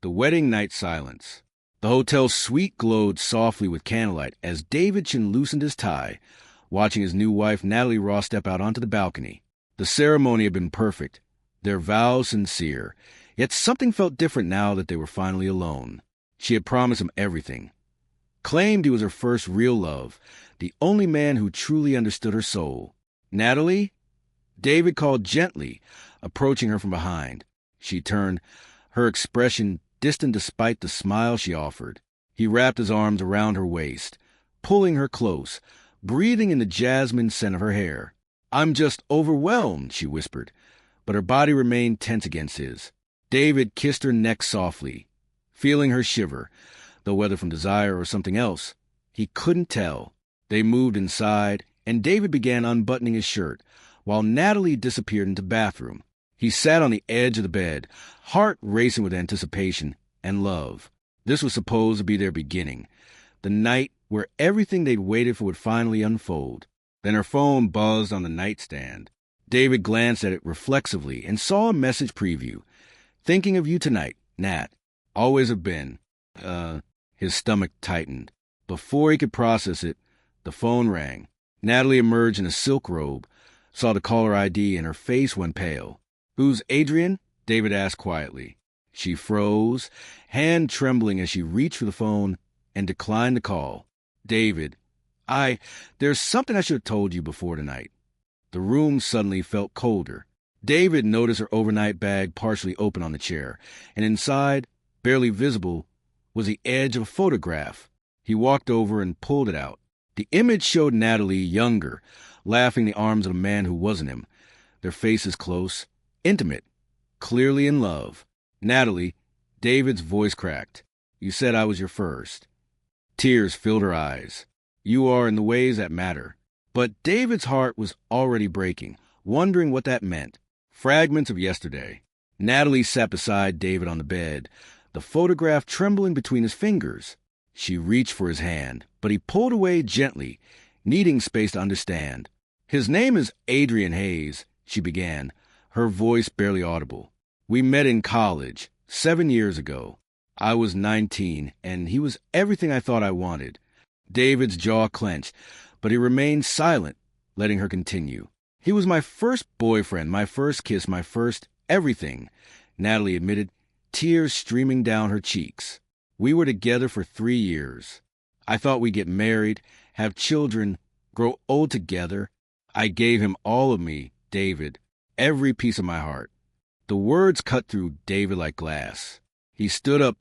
The wedding night silence. The hotel suite glowed softly with candlelight as David Chin loosened his tie, watching his new wife Natalie Ross step out onto the balcony. The ceremony had been perfect, their vows sincere, yet something felt different now that they were finally alone. She had promised him everything, claimed he was her first real love, the only man who truly understood her soul. "Natalie?" David called gently, approaching her from behind. She turned, her expression distant despite the smile she offered. He wrapped his arms around her waist, pulling her close, breathing in the jasmine scent of her hair. "I'm just overwhelmed," she whispered, but her body remained tense against his. David kissed her neck softly, feeling her shiver, though whether from desire or something else, he couldn't tell. They moved inside, and David began unbuttoning his shirt, while Natalie disappeared into the bathroom. He sat on the edge of the bed, heart racing with anticipation and love. This was supposed to be their beginning, the night where everything they'd waited for would finally unfold. Then her phone buzzed on the nightstand. David glanced at it reflexively and saw a message preview. "Thinking of you tonight, Nat. Always have been." His stomach tightened. Before he could process it, the phone rang. Natalie emerged in a silk robe, saw the caller ID, and her face went pale. "Who's Adrian?" David asked quietly. She froze, hand trembling as she reached for the phone and declined the call. "David, there's something I should have told you before tonight." The room suddenly felt colder. David noticed her overnight bag partially open on the chair, and inside, barely visible, was the edge of a photograph. He walked over and pulled it out. The image showed Natalie younger, laughing in the arms of a man who wasn't him, their faces close, intimate, clearly in love. "Natalie," David's voice cracked. "You said I was your first." Tears filled her eyes. "You are in the ways that matter." But David's heart was already breaking, wondering what that meant. Fragments of yesterday. Natalie sat beside David on the bed, the photograph trembling between his fingers. She reached for his hand, but he pulled away gently, needing space to understand. "His name is Adrian Hayes," she began, her voice barely audible. "We met in college, 7 years ago. I was 19, and he was everything I thought I wanted." David's jaw clenched, but he remained silent, letting her continue. "He was my first boyfriend, my first kiss, my first everything," Natalie admitted, tears streaming down her cheeks. "We were together for 3 years. I thought we'd get married, have children, grow old together. I gave him all of me, David, every piece of my heart." The words cut through David like glass. He stood up,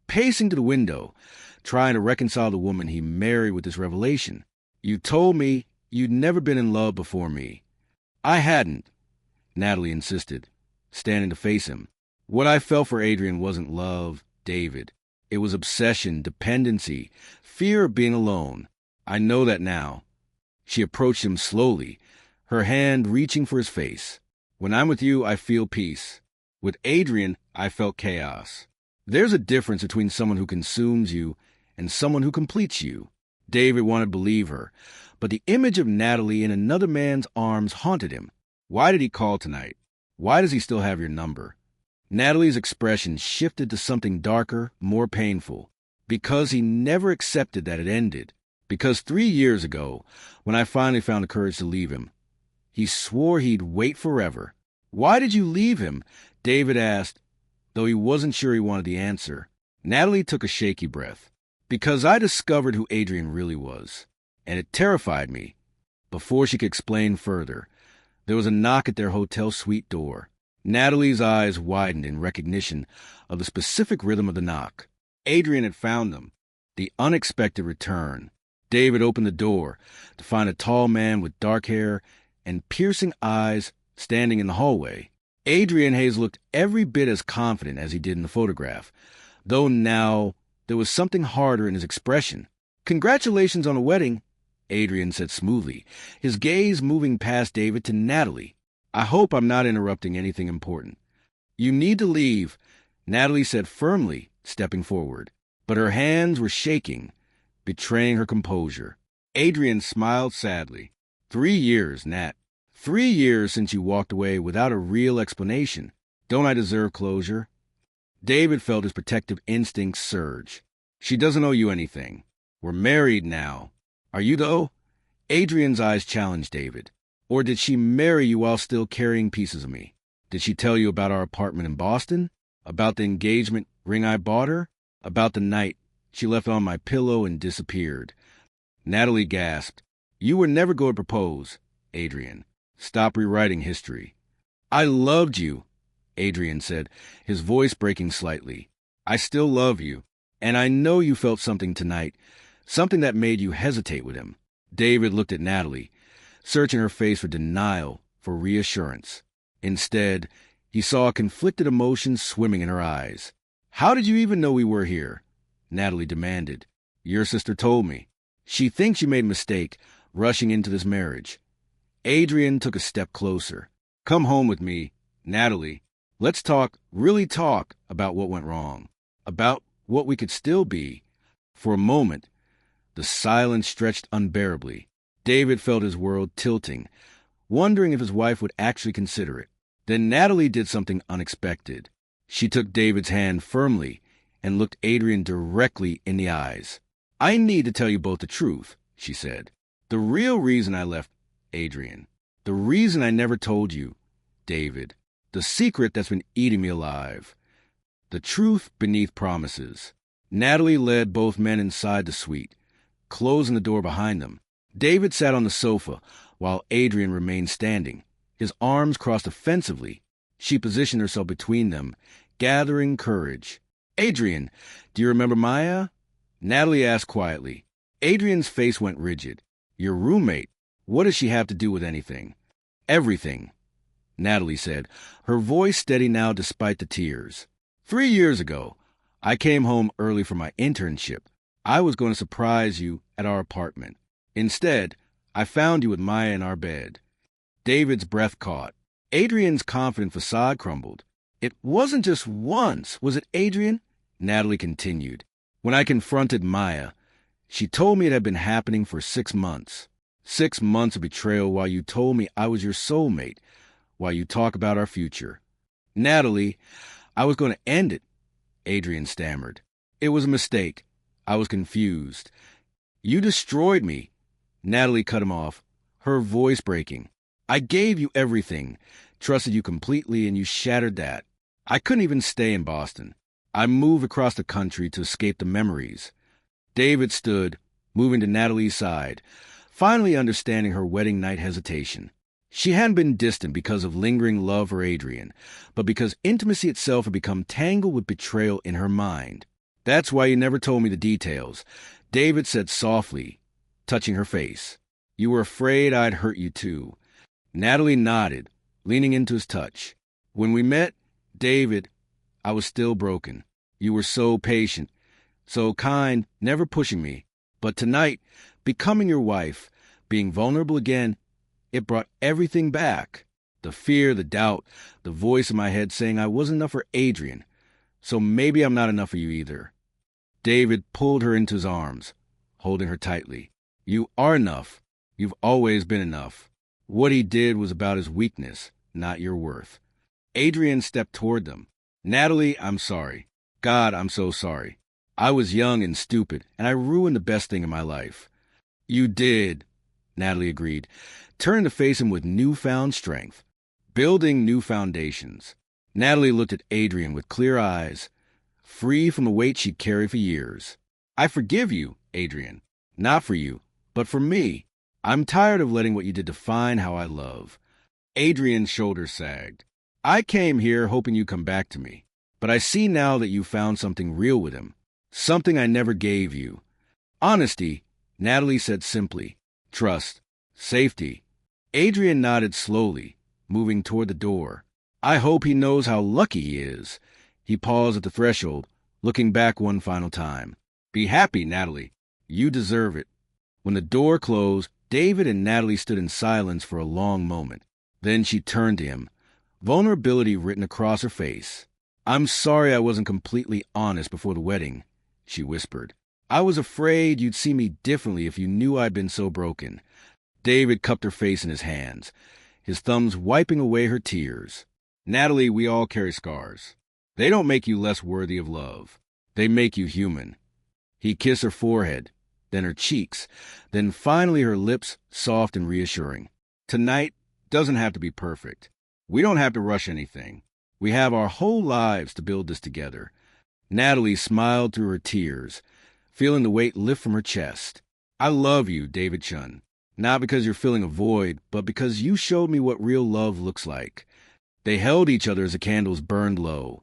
pacing to the window, trying to reconcile the woman he married with this revelation. "You told me you'd never been in love before me." "I hadn't," Natalie insisted, standing to face him. "What I felt for Adrian wasn't love, David. It was obsession, dependency, fear of being alone. I know that now." She approached him slowly, her hand reaching for his face. "When I'm with you, I feel peace. With Adrian, I felt chaos. There's a difference between someone who consumes you and someone who completes you." David wanted to believe her, but the image of Natalie in another man's arms haunted him. Why did he call tonight? Why does he still have your number? Natalie's expression shifted to something darker, more painful. Because he never accepted that it ended. Because 3 years ago, when I finally found the courage to leave him, he swore he'd wait forever. "Why did you leave him?" David asked, though he wasn't sure he wanted the answer. Natalie took a shaky breath. "Because I discovered who Adrian really was, and it terrified me." Before she could explain further, there was a knock at their hotel suite door. Natalie's eyes widened in recognition of the specific rhythm of the knock. Adrian had found them. The unexpected return. David opened the door to find a tall man with dark hair and piercing eyes standing in the hallway. Adrian Hayes looked every bit as confident as he did in the photograph, though now there was something harder in his expression. "Congratulations on the wedding," Adrian said smoothly, his gaze moving past David to Natalie. "I hope I'm not interrupting anything important." "You need to leave," Natalie said firmly, stepping forward. But her hands were shaking, betraying her composure. Adrian smiled sadly. 3 years, Nat. 3 years since you walked away without a real explanation. Don't I deserve closure?" David felt his protective instincts surge. She doesn't owe you anything. We're married now. Are you, though? Adrian's eyes challenged David. Or did she marry you while still carrying pieces of me? Did she tell you about our apartment in Boston? About the engagement ring I bought her? About the night she left on my pillow and disappeared? Natalie gasped. You were never going to propose, Adrian. Stop rewriting history. I loved you, Adrian said, his voice breaking slightly. I still love you, and I know you felt something tonight, something that made you hesitate with him. David looked at Natalie, searching her face for denial, for reassurance. Instead, he saw conflicted emotions swimming in her eyes. How did you even know we were here? Natalie demanded. Your sister told me. She thinks you made a mistake, rushing into this marriage. Adrian took a step closer. Come home with me, Natalie. Let's talk, really talk, about what went wrong. About what we could still be. For a moment, the silence stretched unbearably. David felt his world tilting, wondering if his wife would actually consider it. Then Natalie did something unexpected. She took David's hand firmly and looked Adrian directly in the eyes. I need to tell you both the truth, she said. The real reason I left Adrian. The reason I never told you, David. The secret that's been eating me alive. The truth beneath promises. Natalie led both men inside the suite, closing the door behind them. David sat on the sofa, while Adrian remained standing, his arms crossed offensively. She positioned herself between them, gathering courage. Adrian, do you remember Maya? Natalie asked quietly. Adrian's face went rigid. Your roommate. What does she have to do with anything? Everything, Natalie said, her voice steady now despite the tears. 3 years ago, I came home early from my internship. I was going to surprise you at our apartment. Instead, I found you with Maya in our bed. David's breath caught. Adrian's confident facade crumbled. It wasn't just once, was it, Adrian? Natalie continued. When I confronted Maya, she told me it had been happening for 6 months. 6 months of betrayal while you told me I was your soulmate, while you talk about our future. Natalie, I was going to end it, Adrian stammered. It was a mistake. I was confused. You destroyed me. Natalie cut him off, her voice breaking. I gave you everything, trusted you completely, and you shattered that. I couldn't even stay in Boston. I moved across the country to escape the memories. David stood, moving to Natalie's side, finally understanding her wedding night hesitation. She hadn't been distant because of lingering love for Adrian, but because intimacy itself had become tangled with betrayal in her mind. That's why you never told me the details, David said softly, touching her face. You were afraid I'd hurt you too. Natalie nodded, leaning into his touch. When we met, David, I was still broken. You were so patient, so kind, never pushing me. But tonight, becoming your wife, being vulnerable again, it brought everything back. The fear, the doubt, the voice in my head saying I wasn't enough for Adrian. So maybe I'm not enough for you either. David pulled her into his arms, holding her tightly. You are enough. You've always been enough. What he did was about his weakness, not your worth. Adrian stepped toward them. Natalie, I'm sorry. God, I'm so sorry. I was young and stupid, and I ruined the best thing in my life. You did, Natalie agreed, turning to face him with newfound strength, building new foundations. Natalie looked at Adrian with clear eyes, free from the weight she'd carried for years. I forgive you, Adrian. Not for you, but for me. I'm tired of letting what you did define how I love. Adrian's shoulders sagged. I came here hoping you'd come back to me, but I see now that you found something real with him, something I never gave you. Honesty, Natalie said simply. Trust. Safety. Adrian nodded slowly, moving toward the door. I hope he knows how lucky he is. He paused at the threshold, looking back one final time. Be happy, Natalie. You deserve it. When the door closed, David and Natalie stood in silence for a long moment. Then she turned to him, vulnerability written across her face. I'm sorry I wasn't completely honest before the wedding, she whispered. I was afraid you'd see me differently if you knew I'd been so broken. David cupped her face in his hands, his thumbs wiping away her tears. Natalie, we all carry scars. They don't make you less worthy of love. They make you human. He kissed her forehead, then her cheeks, then finally her lips, soft and reassuring. Tonight doesn't have to be perfect. We don't have to rush anything. We have our whole lives to build this together. Natalie smiled through her tears, feeling the weight lift from her chest. I love you, David Chun. Not because you're filling a void, but because you showed me what real love looks like. They held each other as the candles burned low,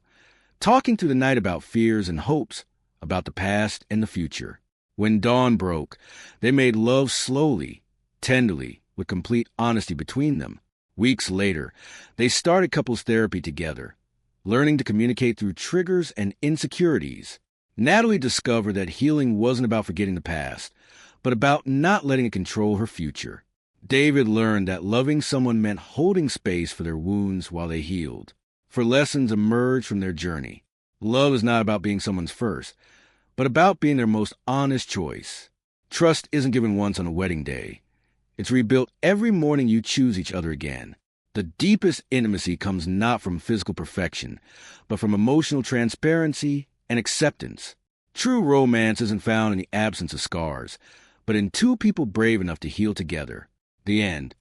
talking through the night about fears and hopes, about the past and the future. When dawn broke, they made love slowly, tenderly, with complete honesty between them. Weeks later, they started couples therapy together, learning to communicate through triggers and insecurities. Natalie discovered that healing wasn't about forgetting the past, but about not letting it control her future. David learned that loving someone meant holding space for their wounds while they healed, for lessons emerged from their journey. Love is not about being someone's first, but about being their most honest choice. Trust isn't given once on a wedding day. It's rebuilt every morning you choose each other again. The deepest intimacy comes not from physical perfection, but from emotional transparency and acceptance. True romance isn't found in the absence of scars, but in two people brave enough to heal together. The end.